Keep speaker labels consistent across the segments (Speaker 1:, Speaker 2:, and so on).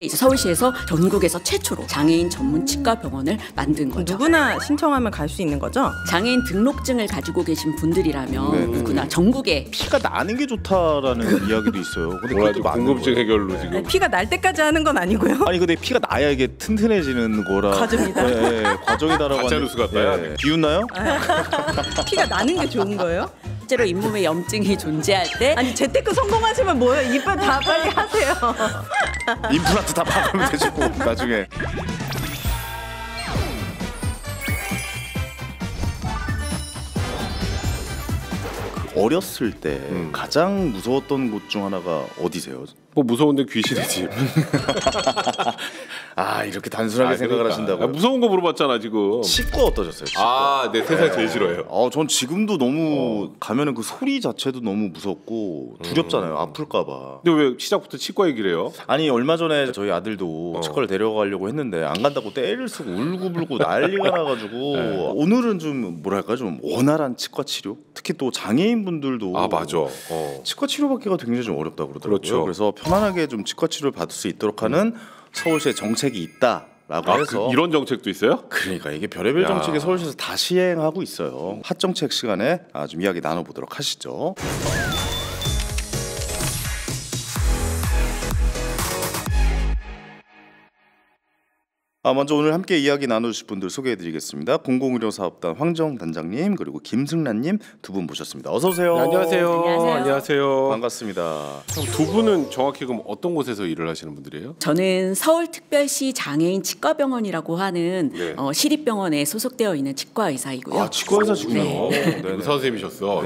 Speaker 1: 이제 서울시에서 전국에서 최초로 장애인 전문 치과 병원을 만든 거죠.
Speaker 2: 누구나 신청하면 갈 수 있는 거죠?
Speaker 1: 장애인 등록증을 가지고 계신 분들이라면 누구나 전국에
Speaker 3: 피가 나는 게 좋다라는 이야기도 있어요. 근데 그것도
Speaker 4: 궁금증 해결로 지금.
Speaker 2: 피가 날 때까지 하는 건 아니고요.
Speaker 3: 아니 근데 피가 나야 이게 튼튼해지는 거라
Speaker 2: 과정이다.
Speaker 3: 네, 과정이다라고
Speaker 4: 가짜 뉴스 같다.
Speaker 3: 네. 비웃나요?
Speaker 2: 피가 나는 게 좋은 거예요?
Speaker 1: 실제로 잇몸에 염증이 존재할 때
Speaker 2: 아니 재테크 성공하시면 뭐예요? 이빨 다 빨리 하세요.
Speaker 3: 임플란트 다 박으면 되죠 나중에. 어렸을 때 가장 무서웠던 곳 중 하나가 어디세요?
Speaker 4: 뭐 무서운데 귀신이지.
Speaker 3: 아 이렇게 단순하게 생각을 하신다고요?
Speaker 4: 무서운 거 물어봤잖아 지금.
Speaker 3: 치과 어떠셨어요? 치과.
Speaker 4: 내 세상 제일 싫어요.
Speaker 3: 전 지금도 너무 가면은 그 소리 자체도 너무 무섭고 두렵잖아요. 아플까봐.
Speaker 4: 근데 왜 시작부터 치과 얘기를 해요?
Speaker 3: 아니 얼마 전에 저희 아들도 치과를 데려가려고 했는데 안 간다고 떼를 쓰고 울고불고 난리가 나가지고 오늘은 좀 뭐랄까 좀 원활한 치과 치료, 특히 또 장애인 분들도
Speaker 4: 맞아.
Speaker 3: 치과 치료받기가 굉장히 좀 어렵다 그러더라고요.
Speaker 4: 그렇죠.
Speaker 3: 그래서 편안하게 좀 치과 치료를 받을 수 있도록 하는 서울시의 정책이 있다라고 해서
Speaker 4: 이런 정책도 있어요?
Speaker 3: 그러니까 이게 별의별 정책이 서울시에서 다 시행하고 있어요. 핫정책 시간에 좀 이야기 나눠보도록 하시죠. 먼저 오늘 함께 이야기 나누실 분들 소개해드리겠습니다. 공공의료사업단 황정단장님 그리고 김승란님 두 분 모셨습니다. 어서 오세요.
Speaker 4: 네, 안녕하세요.
Speaker 3: 반갑습니다.
Speaker 4: 두 분은 정확히 그럼 어떤 곳에서 일을 하시는 분들이에요?
Speaker 1: 저는 서울특별시 장애인 치과병원이라고 하는 시립병원에 소속되어 있는 치과 의사이고요.
Speaker 3: 치과 의사시군요.
Speaker 4: 의사 선생님이셨어.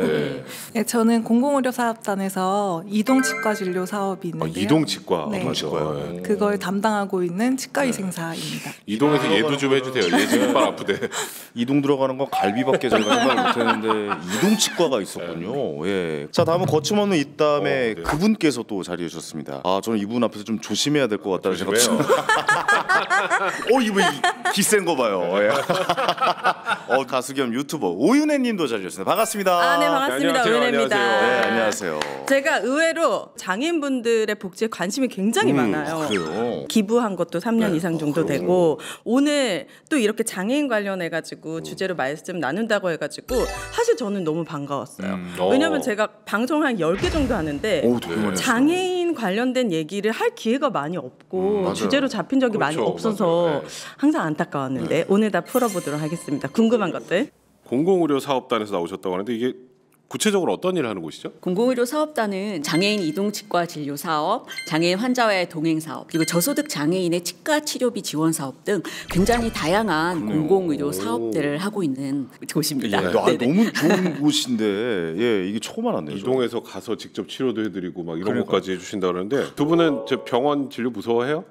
Speaker 5: 네, 저는 공공의료사업단에서 이동치과 진료 사업이 있는데요.
Speaker 4: 이동치과.
Speaker 5: 네.
Speaker 3: 치과요.
Speaker 5: 그걸 담당하고 있는 치과의생사입니다.
Speaker 4: 이동해서 예도 좀 해주세요. 얘 지금 이빨 아프대.
Speaker 3: 이동 들어가는 건 갈비밖에 저희가 생각을 못했는데 이동 치과가 있었군요. 예. 자 다음은 거침없는 입담의 그분께서 또 자리해 주셨습니다. 저는 이분 앞에서 좀 조심해야 될 것 같다는 생각. 이분 기센 거 봐요. 예. 가수 겸 유튜버 오윤혜님도 자리하셨습니다. 반갑습니다.
Speaker 2: 네 반갑습니다. 오윤혜입니다.
Speaker 3: 네 안녕하세요.
Speaker 2: 제가 의외로 장애인분들의 복지에 관심이 굉장히 많아요.
Speaker 3: 그래요.
Speaker 2: 기부한 것도 3년 이상 정도 되고 오늘 또 이렇게 장애인 관련해가지고 주제로 말씀 나눈다고 해가지고 사실 저는 너무 반가웠어요. 왜냐면 제가 방송 한 10개 정도 하는데 장애인 관련된 얘기를 할 기회가 많이 없고 주제로 잡힌 적이 많이 없어서 항상 안타까웠는데 오늘 다 풀어보도록 하겠습니다. 궁금한 것들.
Speaker 4: 공공의료사업단에서 나오셨다고 하는데 이게 구체적으로 어떤 일을 하는 곳이죠?
Speaker 1: 공공의료사업단은 장애인 이동치과 진료 사업, 장애인 환자와의 동행 사업, 그리고 저소득 장애인의 치과 치료비 지원 사업 등 굉장히 다양한 공공의료 사업들을 하고 있는 곳입니다.
Speaker 3: 너무 좋은 곳인데 이게 처음 알았네요.
Speaker 4: 이동해서 가서 직접 치료도 해드리고 막 이런 것까지 해주신다 그러는데 두 분은 병원 진료 무서워해요?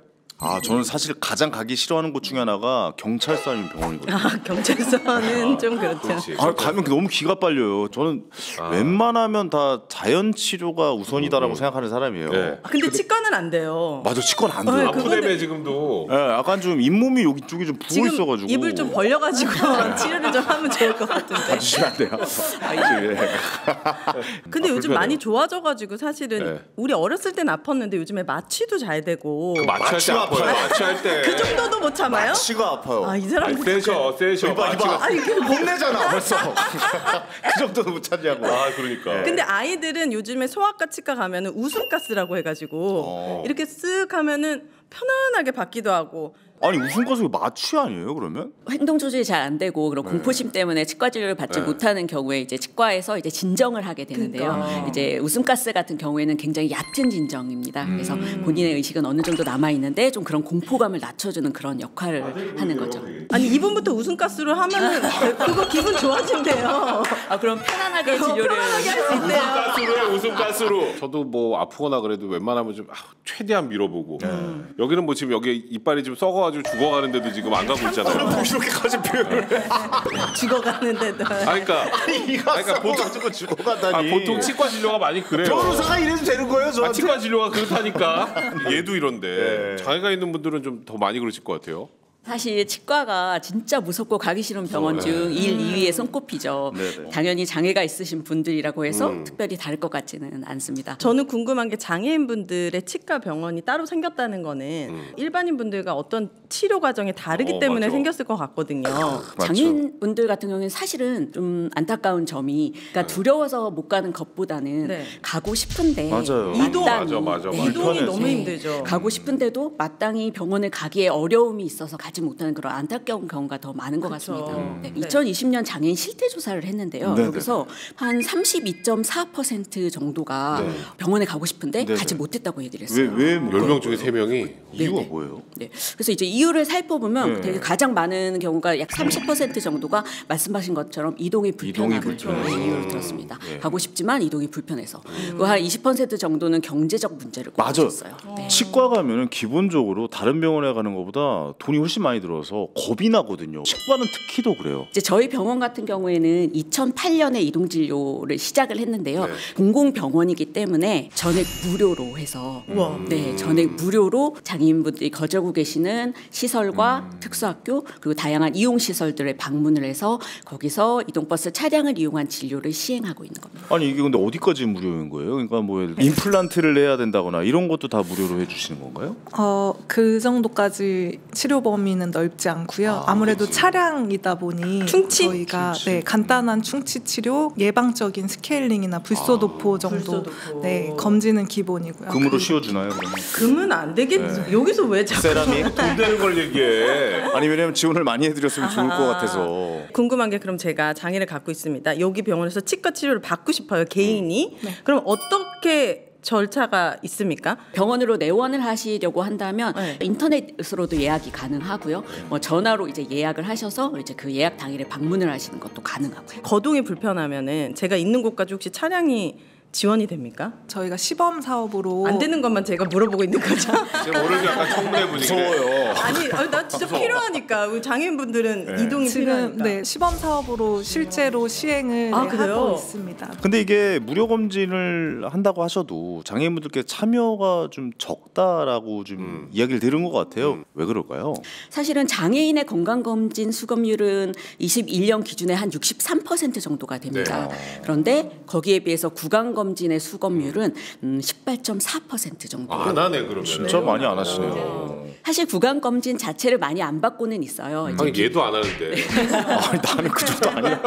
Speaker 3: 저는 사실 가장 가기 싫어하는 곳 중에 하나가 경찰서 아니면 병원이거든요.
Speaker 2: 경찰서는 좀 그렇죠.
Speaker 3: 가면 너무 기가 빨려요. 저는 웬만하면 다 자연 치료가 우선이다라고 생각하는 사람이에요.
Speaker 2: 근데 치과는 안 돼요.
Speaker 3: 맞아, 치과는 안 돼요.
Speaker 4: 아프다며 지금도.
Speaker 3: 약간 좀 잇몸이 여기 쪽이 좀 부어 있어가지고
Speaker 2: 입을 좀 벌려가지고 치료를 좀 하면 좋을 것 같은데.
Speaker 3: 봐주시면 안 돼요.
Speaker 2: 근데 요즘 많이 좋아져가지고 사실은 우리 어렸을 땐 아팠는데 요즘에 마취도 잘 되고.
Speaker 4: 마취할 때
Speaker 2: 그 정도도 못 참아요?
Speaker 3: 마취가 아파요.
Speaker 2: 이 사람
Speaker 4: 세셔.
Speaker 3: 이봐. 혼내잖아 벌써. 그 정도도 못 참냐고.
Speaker 4: 그러니까.
Speaker 2: 근데 아이들은 요즘에 소아과 치과 가면은 웃음가스라고 해가지고 이렇게 쓱 하면은 편안하게 받기도 하고.
Speaker 3: 아니 웃음가스가 마취 아니에요 그러면?
Speaker 1: 행동 조절이 잘 안 되고 그런 공포심 때문에 치과 진료를 받지 못하는 경우에 이제 치과에서 이제 진정을 하게 되는데요. 이제 웃음가스 같은 경우에는 굉장히 얕은 진정입니다. 그래서 본인의 의식은 어느 정도 남아 있는데 좀 그런 공포감을 낮춰주는 그런 역할을 하는 거죠.
Speaker 2: 아니 이분부터 웃음가스로 하면은 그거 기분 좋아진대요.
Speaker 1: 그럼 편안하게 진료를
Speaker 2: 편안하게 할 수 있대요.
Speaker 4: 웃음가스로. 저도 뭐 아프거나 그래도 웬만하면 좀 최대한 밀어보고. 여기는 뭐 지금 여기 이빨이 좀 썩어가지고 죽어가는데도 지금 안 가고 있잖아요.
Speaker 3: 이렇게까지 표현을 해.
Speaker 2: 죽어가는데도.
Speaker 4: 그러니까
Speaker 3: 보통 죽어가다니.
Speaker 4: 보통 치과 진료가 많이 그래요.
Speaker 3: 변호사가 이래도 되는 거예요, 저한테?
Speaker 4: 치과 진료가 그렇다니까. 얘도 이런데 장애가 있는 분들은 좀 더 많이 그러실 것 같아요.
Speaker 1: 사실 치과가 진짜 무섭고 가기 싫은 병원 중 1, 2위에 손꼽히죠.
Speaker 3: 네네.
Speaker 1: 당연히 장애가 있으신 분들이라고 해서 특별히 다를 것 같지는 않습니다.
Speaker 2: 저는 궁금한 게 장애인분들의 치과 병원이 따로 생겼다는 거는 일반인분들과 어떤 치료 과정이 다르기 때문에
Speaker 4: 맞아.
Speaker 2: 생겼을 것 같거든요.
Speaker 1: 장애인분들 같은 경우에는 사실은 좀 안타까운 점이 그러니까 두려워서 못 가는 것보다는
Speaker 2: 네.
Speaker 1: 가고 싶은데
Speaker 3: 맞아요.
Speaker 2: 이동.
Speaker 4: 맞아.
Speaker 2: 이동이 너무
Speaker 1: 네.
Speaker 2: 힘들죠.
Speaker 1: 가고 싶은데도 마땅히 병원을 가기에 어려움이 있어서 가지 못하는 그런 안타까운 경우가 더 많은 것
Speaker 2: 그쵸.
Speaker 1: 같습니다. 네.
Speaker 2: 네.
Speaker 1: 2020년 장애인 실태 조사를 했는데요.
Speaker 3: 네네.
Speaker 1: 여기서 한 32.4% 정도가
Speaker 3: 네.
Speaker 1: 병원에 가고 싶은데
Speaker 3: 네네.
Speaker 1: 가지 못했다고 얘기를 했어요.
Speaker 3: 왜못
Speaker 4: 10명 중에 3명이
Speaker 3: 이유가
Speaker 1: 네네.
Speaker 3: 뭐예요?
Speaker 1: 네. 그래서 이제 이유를 살펴보면
Speaker 3: 네.
Speaker 1: 되게 가장 많은 경우가 약 30% 정도가 말씀하신 것처럼 이동이 불편한
Speaker 3: 불편해서.
Speaker 1: 이유를 들었습니다.
Speaker 3: 네.
Speaker 1: 가고 싶지만 이동이 불편해서. 그리고 한 20% 정도는 경제적 문제를
Speaker 3: 맞아.
Speaker 1: 꼽으셨어요. 네.
Speaker 3: 치과 가면은 기본적으로 다른 병원에 가는 것보다 돈이 훨씬 많이 들어서 겁이 나거든요. 치과는 특히 더 그래요.
Speaker 1: 이제 저희 병원 같은 경우에는 2008년에 이동 진료를 시작을 했는데요.
Speaker 4: 네.
Speaker 1: 공공병원이기 때문에 전액 무료로 해서 네, 전액 무료로 장애인분들이 거주하고 계시는 시설과 특수학교 그리고 다양한 이용 시설들에 방문을 해서 거기서 이동버스 차량을 이용한 진료를 시행하고 있는 겁니다.
Speaker 3: 아니 이게 근데 어디까지 무료인 거예요? 그러니까 뭐 임플란트를 해야 된다거나 이런 것도 다 무료로 해주시는 건가요?
Speaker 5: 그 정도까지 치료 범위는 넓지 않고요. 아무래도 차량이다 보니
Speaker 2: 충치?
Speaker 5: 저희가 네, 간단한 충치 치료, 예방적인 스케일링이나 불소도포 정도
Speaker 2: 불소도포.
Speaker 5: 네, 검진은 기본이고요.
Speaker 3: 금으로 씌워주나요 그러면?
Speaker 2: 금은 안 되겠죠. 여기서 왜 자꾸
Speaker 3: 세라믹?
Speaker 4: 돈 되는 걸 얘기해.
Speaker 3: 아니 왜냐면 지원을 많이 해드렸으면 좋을 것 같아서.
Speaker 2: 궁금한 게 그럼 제가 장애를 갖고 있습니다. 여기 병원에서 치과 치료를 받고 싶어요. 개인이. 그럼 어떻게 절차가 있습니까?
Speaker 1: 병원으로 내원을 하시려고 한다면
Speaker 2: 네.
Speaker 1: 인터넷으로도 예약이 가능하고요. 뭐 전화로 이제 예약을 하셔서 이제 그 예약 당일에 방문을 하시는 것도 가능하고요.
Speaker 2: 거동이 불편하면은 제가 있는 곳까지 혹시 차량이 지원이 됩니까?
Speaker 5: 저희가 시범 사업으로
Speaker 2: 안 되는 것만 제가 물어보고 있는 거죠.
Speaker 4: 지금 오늘 약간 청문회 분위기네.
Speaker 2: 아니, 나 진짜 필요하니까 우리 장애인분들은 이동이
Speaker 5: 지금
Speaker 2: 필요하니까.
Speaker 5: 네, 시범 사업으로 실제로 시행을
Speaker 2: 아,
Speaker 5: 네,
Speaker 2: 그래요?
Speaker 5: 하고 있습니다.
Speaker 3: 근데 이게 무료 검진을 한다고 하셔도 장애인분들께 참여가 좀 적다라고 좀 이야기를 들은 것 같아요. 왜 그럴까요?
Speaker 1: 사실은 장애인의 건강검진 수검률은 21년 기준에 한 63% 정도가 됩니다. 그런데 거기에 비해서 구강검진의 수검률은 18.4% 정도.
Speaker 4: 안 하네 그러면.
Speaker 3: 진짜 많이 안 하시네요.
Speaker 1: 사실 구강검진 자체를 많이 안 받고는 있어요. 이제
Speaker 4: 아니 얘도 안 하는데.
Speaker 3: 아니 나는 그 정도 아니야.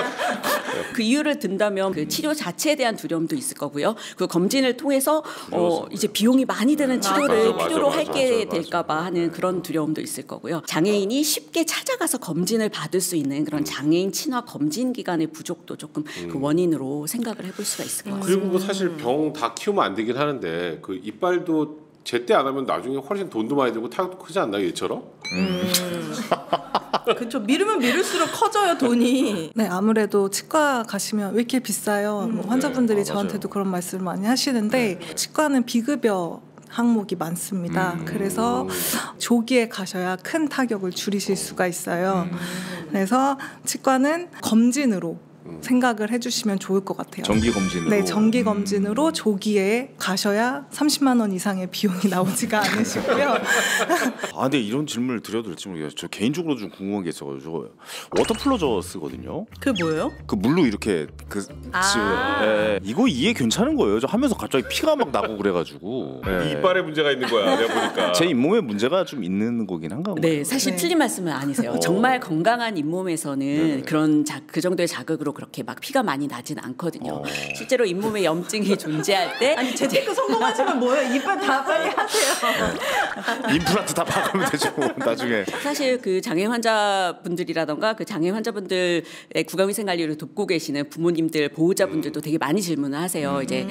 Speaker 1: 그 이유를 든다면 그 치료 자체에 대한 두려움도 있을 거고요. 그 검진을 통해서 이제 비용이 많이 드는 치료를
Speaker 4: 맞아,
Speaker 1: 필요로
Speaker 4: 맞아,
Speaker 1: 하게
Speaker 4: 맞아,
Speaker 1: 될까봐 하는 그런 두려움도 있을 거고요. 장애인이 쉽게 찾아가서 검진을 받을 수 있는 그런 장애인 친화 검진 기관의 부족도 조금 그 원인으로 생각을 해볼 수가 있을 것 같습니다.
Speaker 4: 그리고 뭐 사실 병 다 키우면 안 되긴 하는데 그 이빨도 제때 안 하면 나중에 훨씬 돈도 많이 들고 타격도 크지 않나요 얘처럼?
Speaker 2: 그렇죠. 미루면 미룰수록 커져요 돈이.
Speaker 5: 네, 아무래도 치과 가시면 왜 이렇게 비싸요? 뭐 환자분들이
Speaker 3: 네.
Speaker 5: 저한테도 그런 말씀을 많이 하시는데 치과는 비급여 항목이 많습니다. 그래서 조기에 가셔야 큰 타격을 줄이실 수가 있어요. 그래서 치과는 검진으로 생각을 해주시면 좋을 것 같아요.
Speaker 3: 정기 검진으로.
Speaker 5: 네, 정기 검진으로 조기에 가셔야 30만 원 이상의 비용이 나오지가 않으시고요.
Speaker 3: 아 근데 이런 질문을 드려도 될지 모르겠어요. 저 개인적으로 좀 궁금한 게 있어가지고 워터플러저 쓰거든요.
Speaker 2: 그게 뭐예요?
Speaker 3: 그 물로 이렇게 그 예, 이거 이해 괜찮은 거예요. 저 하면서 갑자기 피가 막 나고 그래가지고 예.
Speaker 4: 이빨에 문제가 있는 거야 내가 보니까.
Speaker 3: 제 잇몸에 문제가 좀 있는 거긴 한가 봐요.
Speaker 1: 네, 사실 틀린 말씀은 아니세요. 정말 건강한 잇몸에서는 그 정도의 자극으로 그렇게 막 피가 많이 나진 않거든요. 실제로 잇몸에 염증이 존재할 때
Speaker 2: 아니 재테크 성공하시면 뭐예요? 이빨 다 빨리 하세요.
Speaker 3: 임플란트 다 박으면 되죠. 나중에.
Speaker 1: 사실 그 장애 환자분들이라던가 그 장애 환자분들의 구강위생관리를 돕고 계시는 부모님들 보호자분들도 되게 많이 질문을 하세요. 이제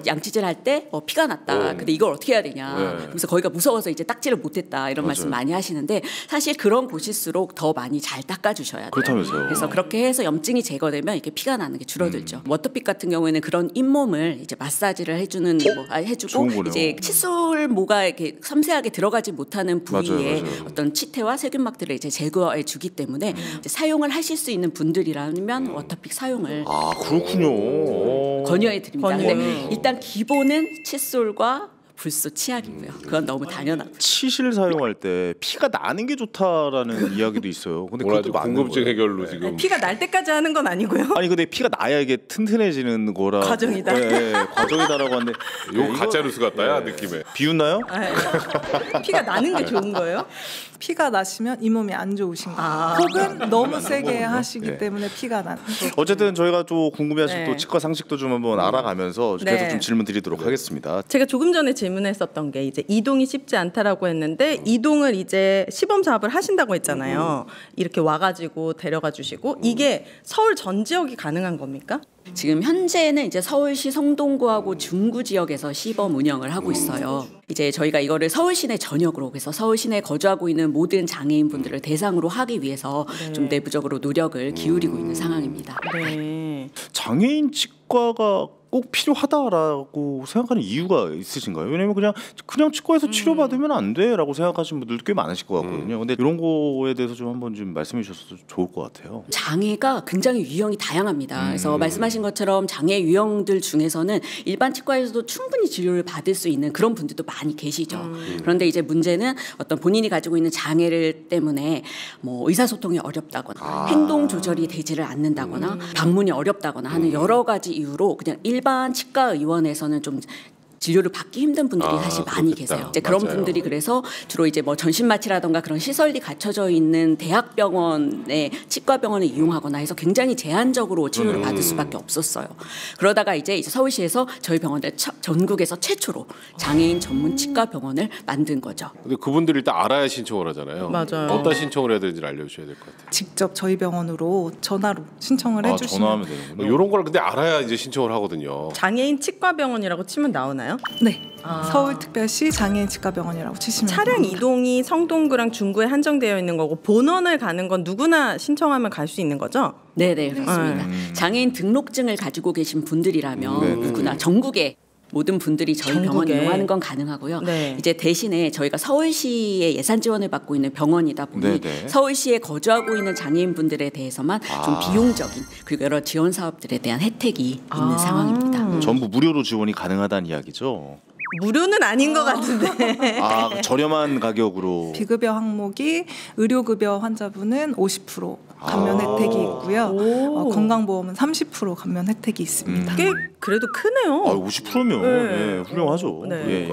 Speaker 1: 양치질 할 때 피가 났다. 근데 이걸 어떻게 해야 되냐. 그래서 거기가 무서워서 이제 딱지를 못했다 이런 말씀 많이 하시는데 사실 그런 곳일수록 더 많이 잘 닦아주셔야 돼요.
Speaker 3: 그렇다면서요.
Speaker 1: 그래서 그렇게 해서 염증이 제거되면 이렇게 피가 나는 게 줄어들죠. 워터픽 같은 경우에는 그런 잇몸을 이제 마사지를 해주는 해주고
Speaker 3: 좋은 거네요.
Speaker 1: 이제 칫솔모가 이렇게 섬세하게 들어가지 못하는 부위에
Speaker 3: 맞아요.
Speaker 1: 어떤 치태와 세균막들을 이제 제거해 주기 때문에 이제 사용을 하실 수 있는 분들이라면 워터픽 사용을
Speaker 3: 아 그렇군요.
Speaker 1: 권유해 드립니다.
Speaker 2: 권유.
Speaker 1: 근데 일단 기본은 칫솔과 불소 치약이고요. 그건 너무 당연하고.
Speaker 3: 치실 사용할 때 피가 나는 게 좋다라는 이야기도 있어요. 근데 그것도 맞는
Speaker 4: 궁금증
Speaker 3: 거예요.
Speaker 4: 해결로 지금.
Speaker 2: 피가 날 때까지 하는 건 아니고요.
Speaker 3: 아니 근데 피가 나야 이게 튼튼해지는 거라
Speaker 2: 과정이다.
Speaker 3: 네, 과정이다라고 하는데
Speaker 4: 요 가짜 뉴스 같다야 느낌에.
Speaker 3: 비웃나요?
Speaker 2: 피가 나는 게 좋은 거예요?
Speaker 5: 피가 나시면 이 몸이 안 좋으신 거예요. 혹은 너무 세게 하시기
Speaker 3: 네.
Speaker 5: 때문에 피가 나는.
Speaker 3: 어쨌든 저희가 또 궁금해하신
Speaker 2: 네.
Speaker 3: 또 치과 상식도 좀 한번 알아가면서
Speaker 2: 네.
Speaker 3: 계속 좀 질문 드리도록 하겠습니다.
Speaker 2: 제가 조금 전에 질문했었던 게 이제 이동이 쉽지 않다라고 했는데 이동을 이제 시범 사업을 하신다고 했잖아요. 이렇게 와가지고 데려가 주시고 이게 서울 전 지역이 가능한 겁니까?
Speaker 1: 지금 현재는 이제 서울시 성동구하고 중구 지역에서 시범 운영을 하고 있어요. 이제 저희가 이거를 서울 시내 전역으로, 그래서 서울 시내에 거주하고 있는 모든 장애인분들을 대상으로 하기 위해서 좀 내부적으로 노력을 기울이고 있는 상황입니다.
Speaker 2: 네.
Speaker 3: 장애인 치과가 꼭 필요하다라고 생각하는 이유가 있으신가요? 왜냐면 그냥 치과에서 치료받으면 안 돼라고 생각하시는 분들도 꽤 많으실 것 같거든요. 근데 이런 거에 대해서 좀 한번 좀 말씀해 주셔서 좋을 것 같아요.
Speaker 1: 장애가 굉장히 유형이 다양합니다. 그래서 말씀하신 것처럼 장애 유형들 중에서는 일반 치과에서도 충분히 진료를 받을 수 있는 그런 분들도 많이 계시죠. 그런데 이제 문제는 어떤 본인이 가지고 있는 장애를 때문에 뭐 의사소통이 어렵다거나 행동 조절이 되지를 않는다거나 방문이 어렵다거나 하는 여러 가지 이유로 그냥 일반 치과 의원에서는 좀 진료를 받기 힘든 분들이 사실 많이
Speaker 4: 그렇겠다.
Speaker 1: 계세요. 이제 그런
Speaker 4: 맞아요.
Speaker 1: 분들이 그래서 주로 이제 뭐 전신마취라던가 그런 시설이 갖춰져 있는 대학병원의 치과병원을 이용하거나 해서 굉장히 제한적으로 치료를 받을 수밖에 없었어요. 그러다가 이제 서울시에서 저희 병원을 전국에서 최초로 장애인 전문 치과병원을 만든 거죠.
Speaker 4: 근데 그분들이 일단 알아야 신청을 하잖아요.
Speaker 2: 맞아요.
Speaker 4: 어디다 신청을 해야 되는지 알려주셔야 될 것 같아요.
Speaker 5: 직접 저희 병원으로 전화로 신청을 해주시면
Speaker 3: 전화하면 되는군요.
Speaker 4: 이런 걸 근데 알아야 이제 신청을 하거든요.
Speaker 2: 장애인 치과병원이라고 치면 나오나요?
Speaker 5: 네. 서울특별시 장애인치과병원이라고 치시면
Speaker 2: 차량
Speaker 5: 됩니다.
Speaker 2: 이동이 성동구랑 중구에 한정되어 있는 거고 본원을 가는 건 누구나 신청하면 갈 수 있는 거죠?
Speaker 1: 네네 그렇습니다. 장애인 등록증을 가지고 계신 분들이라면
Speaker 3: 네네.
Speaker 1: 누구나 전국에 모든 분들이 저희 병원
Speaker 2: 전국에.
Speaker 1: 이용하는 건 가능하고요.
Speaker 2: 네.
Speaker 1: 이제 대신에 저희가 서울시의 예산 지원을 받고 있는 병원이다 보니
Speaker 3: 네네.
Speaker 1: 서울시에 거주하고 있는 장애인분들에 대해서만 좀 비용적인 그리고 여러 지원 사업들에 대한 혜택이 있는 상황입니다.
Speaker 3: 전부 무료로 지원이 가능하다는 이야기죠.
Speaker 2: 무료는 아닌 것 같은데.
Speaker 3: 저렴한 가격으로.
Speaker 5: 비급여 항목이 의료급여 환자분은 50% 감면 혜택이 있고요. 건강보험은 30% 감면 혜택이 있습니다.
Speaker 2: 꽤 그래도 크네요.
Speaker 3: 50%면
Speaker 2: 네.
Speaker 3: 훌륭하죠.
Speaker 2: 네.
Speaker 3: 예.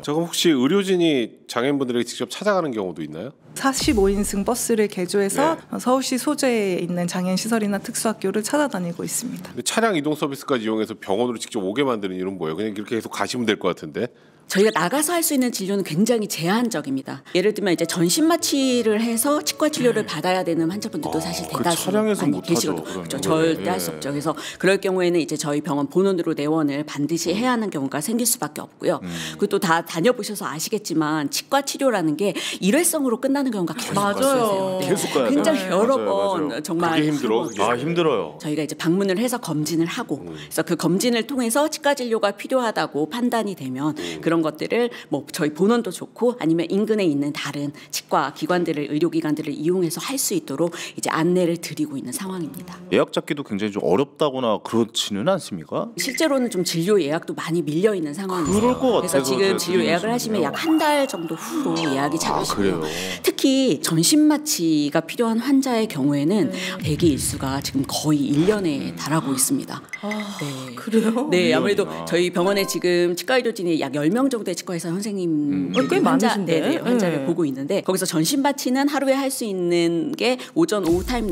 Speaker 4: 자, 그럼 혹시 의료진이 장애인분들에게 직접 찾아가는 경우도 있나요?
Speaker 5: 45인승 버스를 개조해서 서울시 소재에 있는 장애인 시설이나 특수학교를 찾아다니고 있습니다.
Speaker 4: 근데 차량 이동 서비스까지 이용해서 병원으로 직접 오게 만드는 이유는 뭐예요? 그냥 이렇게 계속 가시면 될 것 같은데.
Speaker 1: 저희가 나가서 할 수 있는 진료는 굉장히 제한적입니다. 예를 들면 이제 전신마취를 해서 치과 치료를 받아야 되는 환자분들도 사실
Speaker 3: 그
Speaker 1: 대다수
Speaker 3: 차량에서
Speaker 1: 많이
Speaker 3: 못 하죠,
Speaker 1: 계시거든요.
Speaker 3: 그런
Speaker 1: 그렇죠.
Speaker 3: 경우에.
Speaker 1: 절대 할 수 없죠. 그래서 그럴 경우에는 이제 저희 병원 본원으로 내원을 반드시 해야 하는 경우가 생길 수밖에 없고요. 그리고 또 다 다녀보셔서 아시겠지만 치과 치료라는 게 일회성으로 끝나는 경우가 계속
Speaker 2: 맞아요.
Speaker 1: 있으세요.
Speaker 3: 계속 가야 돼요.
Speaker 1: 굉장히 여러
Speaker 3: 맞아요,
Speaker 1: 번
Speaker 3: 맞아요.
Speaker 1: 정말
Speaker 4: 그게 힘들어. 그게.
Speaker 3: 힘들어요.
Speaker 1: 저희가 이제 방문을 해서 검진을 하고 그래서 그 검진을 통해서 치과 진료가 필요하다고 판단이 되면 그런 것들을 뭐 저희 본원도 좋고 아니면 인근에 있는 다른 치과 기관들을 의료기관들을 이용해서 할 수 있도록 이제 안내를 드리고 있는 상황입니다.
Speaker 3: 예약 잡기도 굉장히 좀 어렵다거나 그렇지는 않습니까?
Speaker 1: 실제로는 좀 진료 예약도 많이 밀려 있는 상황이에요.
Speaker 3: 그럴 것
Speaker 1: 그래서
Speaker 3: 같아서
Speaker 1: 지금
Speaker 3: 제가
Speaker 1: 진료 예약을
Speaker 3: 드리는
Speaker 1: 하시면 약
Speaker 3: 말씀이에요.
Speaker 1: 한 달 정도 후로 예약이 잡히시고요.
Speaker 3: 그래요?
Speaker 1: 특히 전신마취가 필요한 환자의 경우에는 대기 일수가 지금 거의 1년에 달하고 있습니다. 네.
Speaker 2: 그래요?
Speaker 1: 네, 아무래도
Speaker 3: 1년이나.
Speaker 1: 저희 병원에 지금 치과 의료진이 약 10명 정도의 치과의사 선생님
Speaker 2: 꽤 많으신데?
Speaker 1: 네, 환자를
Speaker 2: 네.
Speaker 1: 보고 있는데 거기서 전신마취는 하루에 할 수 있는 게 오전 오후 타임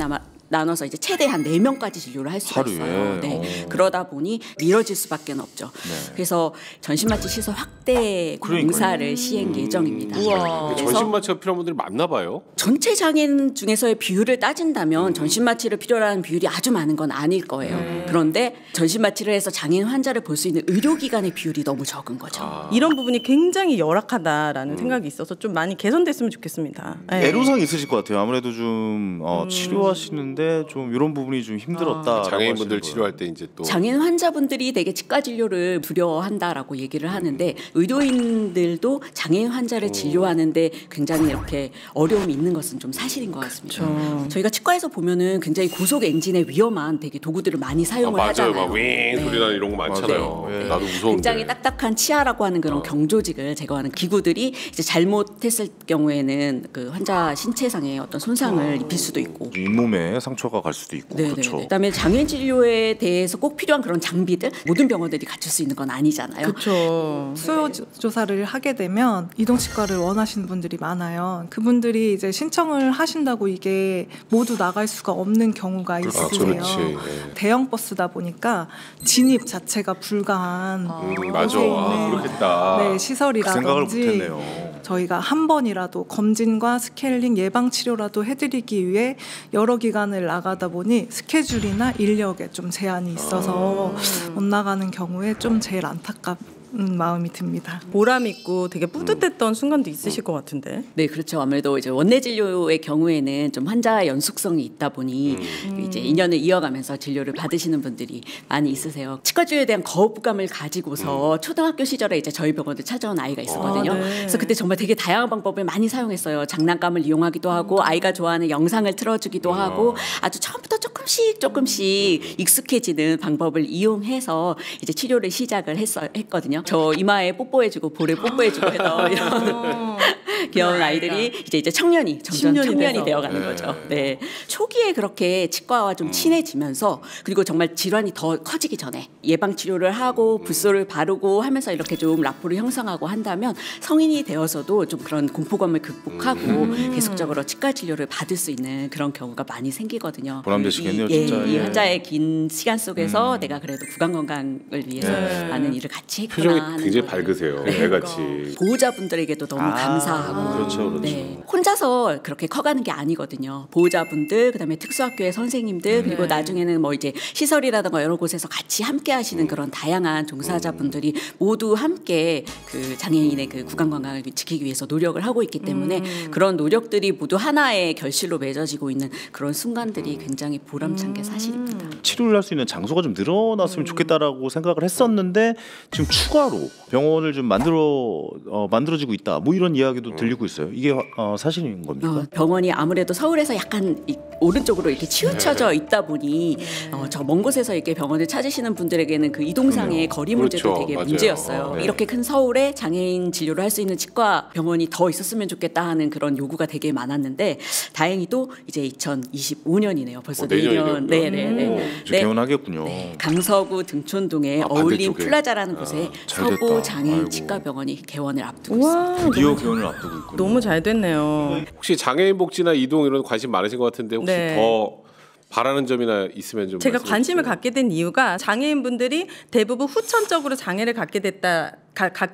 Speaker 1: 나눠서 이제 최대 한 4명까지 진료를 할 수가
Speaker 3: 하루에?
Speaker 1: 있어요. 네.
Speaker 3: 오.
Speaker 1: 그러다 보니 미뤄질 수밖에 없죠. 그래서 전신마취 시설 확대 공사를 시행 예정입니다.
Speaker 2: 우와.
Speaker 1: 그래서
Speaker 4: 전신마취가 필요한 분들이 많나 봐요.
Speaker 1: 전체 장애인 중에서의 비율을 따진다면 전신마취를 필요로 하는 비율이 아주 많은 건 아닐 거예요. 그런데 전신마취를 해서 장애인 환자를 볼 수 있는 의료기관의 비율이 너무 적은 거죠.
Speaker 2: 이런 부분이 굉장히 열악하다라는 생각이 있어서 좀 많이 개선됐으면 좋겠습니다. 네.
Speaker 3: 애로사항 있으실 것 같아요. 아무래도 좀 치료하시는데 하는데 좀 이런 부분이 좀 힘들었다.
Speaker 4: 장애인분들 치료할 때 이제 또
Speaker 1: 장애인 환자분들이 되게 치과 진료를 두려워한다라고 얘기를 하는데 의료인들도 장애인 환자를 진료하는데 굉장히 이렇게 어려움이 있는 것은 좀 사실인 것 같습니다.
Speaker 2: 그렇죠.
Speaker 1: 저희가 치과에서 보면은 굉장히 고속 엔진에 위험한 되게 도구들을 많이 사용을 하잖아요.
Speaker 4: 막 윙 소리 나는 이런 거 많잖아요.
Speaker 3: 네.
Speaker 4: 나도 무서운데.
Speaker 1: 굉장히 딱딱한 치아라고 하는 그런 경조직을 제거하는 기구들이 이제 잘못했을 경우에는 그 환자 신체상의 어떤 손상을 입힐 수도 있고
Speaker 3: 잇몸에 상처가 갈 수도 있고.
Speaker 1: 네네.
Speaker 3: 그렇죠.
Speaker 1: 그다음에 장애인 진료에 대해서 꼭 필요한 그런 장비들 모든 병원들이 갖출 수 있는 건 아니잖아요.
Speaker 2: 그렇죠.
Speaker 5: 수요 조사를 하게 되면 이동치과를 원하시는 분들이 많아요. 그분들이 이제 신청을 하신다고 이게 모두 나갈 수가 없는 경우가 있으세요.
Speaker 4: 그렇지. 네.
Speaker 5: 대형 버스다 보니까 진입 자체가 불가한
Speaker 4: 맞아.
Speaker 5: 곳에 있는
Speaker 4: 그렇겠다.
Speaker 5: 네,
Speaker 3: 그 생각을
Speaker 5: 시설이라든지
Speaker 3: 못했네요.
Speaker 5: 저희가 한 번이라도 검진과 스케일링 예방 치료라도 해드리기 위해 여러 기관을 나가다 보니 스케줄이나 인력에 좀 제한이 있어서 못 나가는 경우에 좀 제일 안타깝습니다. 마음이 듭니다.
Speaker 2: 보람 있고 되게 뿌듯했던 순간도 있으실 것 같은데.
Speaker 1: 네, 그렇죠. 아무래도 이제 원내 진료의 경우에는 좀 환자 연속성이 있다 보니 이제 인연을 이어가면서 진료를 받으시는 분들이 많이 있으세요. 치과 진료에 대한 거부감을 가지고서 초등학교 시절에 이제 저희 병원을 찾아온 아이가 있었거든요.
Speaker 2: 네.
Speaker 1: 그래서 그때 정말 되게 다양한 방법을 많이 사용했어요. 장난감을 이용하기도 하고 아이가 좋아하는 영상을 틀어주기도 하고 아주 처음부터 조금씩 익숙해지는 방법을 이용해서 이제 치료를 시작을 했거든요. 저 이마에 뽀뽀해주고 볼에 뽀뽀해주고 해서 이런 귀여운 아이들이 이제 청년이 점점 청년이 되어가는 거죠. 네. 초기에 그렇게 치과와 좀 친해지면서 그리고 정말 질환이 더 커지기 전에 예방 치료를 하고 붓소를 바르고 하면서 이렇게 좀 라포를 형성하고 한다면 성인이 되어서도 좀 그런 공포감을 극복하고 계속적으로 치과 진료를 받을 수 있는 그런 경우가 많이 생기거든요.
Speaker 3: 보람되시겠네요, 진짜.
Speaker 1: 이 환자의 긴 시간 속에서 내가 그래도 구강 건강을 위해서 많은 일을 같이 했구나.
Speaker 4: 표정이
Speaker 1: 하는
Speaker 4: 굉장히
Speaker 1: 거를.
Speaker 4: 밝으세요. 애같이.
Speaker 1: 보호자분들에게도 너무 감사하고
Speaker 3: 그렇죠.
Speaker 1: 네. 혼자서 그렇게 커가는 게 아니거든요. 보호자분들, 그다음에 특수학교의 선생님들, 그리고 나중에는 뭐 이제 시설이라든가 여러 곳에서 같이 함께 하시는 그런 다양한 종사자분들이 모두 함께 그 장애인의 그 구강 건강을 지키기 위해서 노력을 하고 있기 때문에 그런 노력들이 모두 하나의 결실로 맺어지고 있는 그런 순간들이 굉장히 보람찬 게 사실입니다.
Speaker 3: 치료를 할 수 있는 장소가 좀 늘어났으면 좋겠다라고 생각을 했었는데 지금 추가로 병원을 좀 만들어지고 있다. 뭐 이런 이야기도 들리고 있어요. 이게 사실인 겁니까?
Speaker 1: 병원이 아무래도 서울에서 약간 오른쪽으로 이렇게 치우쳐져 있다 보니 저 먼 곳에서 이렇게 병원을 찾으시는 분들에게는 그 이동상의 거리 문제도
Speaker 4: 그렇죠.
Speaker 1: 되게
Speaker 4: 맞아요.
Speaker 1: 문제였어요.
Speaker 4: 네.
Speaker 1: 이렇게 큰 서울에 장애인 진료를 할 수 있는 치과 병원이 더 있었으면 좋겠다 하는 그런 요구가 되게 많았는데 다행히도 이제 2025년이네요. 벌써 내년. 네네네.
Speaker 3: 이제 개원하겠군요.
Speaker 1: 강서구 등촌동의
Speaker 4: 아,
Speaker 1: 어울림
Speaker 4: 반대쪽에.
Speaker 1: 플라자라는 곳에
Speaker 3: 잘
Speaker 1: 서부
Speaker 3: 됐다.
Speaker 1: 장애인
Speaker 3: 아이고.
Speaker 1: 치과 병원이 개원을 앞두고 있습니다.
Speaker 2: 와,
Speaker 3: 드디어 개원을 앞두고 있군요.
Speaker 2: 너무 잘 됐네요.
Speaker 4: 혹시 장애인 복지나 이동 이런 관심 많으신 것 같은데 혹시
Speaker 2: 네.
Speaker 4: 더 바라는 점이나 있으면 좀
Speaker 2: 제가
Speaker 4: 말씀해
Speaker 2: 관심을
Speaker 4: 주세요.
Speaker 2: 갖게 된 이유가 장애인분들이 대부분 후천적으로 장애를 갖게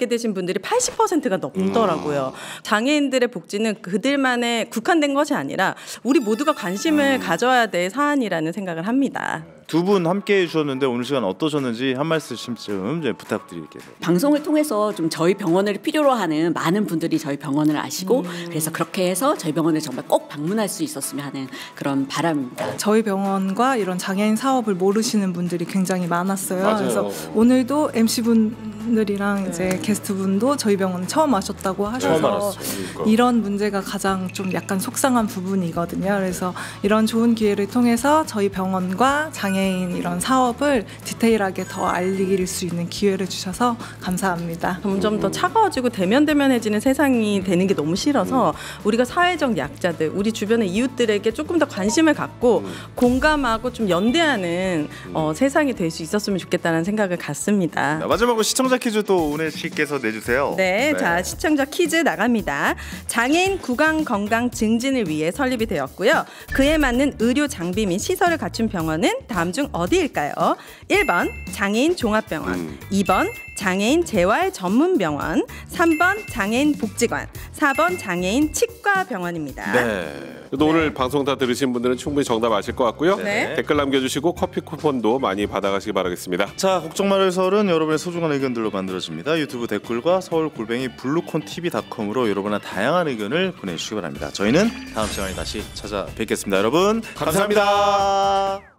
Speaker 2: 되신 분들이 80%가 넘더라고요. 장애인들의 복지는 그들만에 국한된 것이 아니라 우리 모두가 관심을 가져야 될 사안이라는 생각을 합니다.
Speaker 3: 두 분 함께 해주셨는데 오늘 시간 어떠셨는지 한 말씀 좀 부탁드릴게요.
Speaker 1: 방송을 통해서 좀 저희 병원을 필요로 하는 많은 분들이 저희 병원을 아시고 그래서 그렇게 해서 저희 병원을 정말 꼭 방문할 수 있었으면 하는 그런 바람입니다.
Speaker 5: 저희 병원과 이런 장애인 사업을 모르시는 분들이 굉장히 많았어요.
Speaker 4: 맞아요.
Speaker 5: 그래서 오늘도 MC분들이랑 이제 게스트분도 저희 병원 처음 와셨다고 하셔서
Speaker 4: 처음 알았어요. 그러니까.
Speaker 5: 이런 문제가 가장 좀 약간 속상한 부분이거든요. 그래서 이런 좋은 기회를 통해서 저희 병원과 장애인 이런 사업을 디테일하게 더 알릴 수 있는 기회를 주셔서 감사합니다.
Speaker 2: 점점 더 차가워지고 대면대면해지는 세상이 되는 게 너무 싫어서 우리가 사회적 약자들, 우리 주변의 이웃들에게 조금 더 관심을 갖고 공감하고 좀 연대하는 세상이 될 수 있었으면 좋겠다는 생각을 갖습니다.
Speaker 3: 자, 마지막으로 시청자 퀴즈 또 오늘 씨께서 내주세요.
Speaker 2: 네, 자 시청자 퀴즈 나갑니다. 장애인 구강 건강 증진을 위해 설립이 되었고요. 그에 맞는 의료 장비 및 시설을 갖춘 병원은 다음 다음 중 어디일까요? 1번 장애인 종합병원, 2번 장애인 재활 전문병원, 3번 장애인 복지관, 4번 장애인 치과병원입니다.
Speaker 3: 네.
Speaker 4: 그래도 오늘 방송 다 들으신 분들은 충분히 정답 아실 것 같고요.
Speaker 2: 네.
Speaker 4: 댓글 남겨주시고 커피 쿠폰도 많이 받아가시기 바라겠습니다.
Speaker 3: 자, 걱정 말아요 설은 여러분의 소중한 의견들로 만들어집니다. 유튜브 댓글과 서울_블루콘TV.com으로 여러분의 다양한 의견을 보내주시기 바랍니다. 저희는 다음 시간에 다시 찾아뵙겠습니다. 여러분 감사합니다.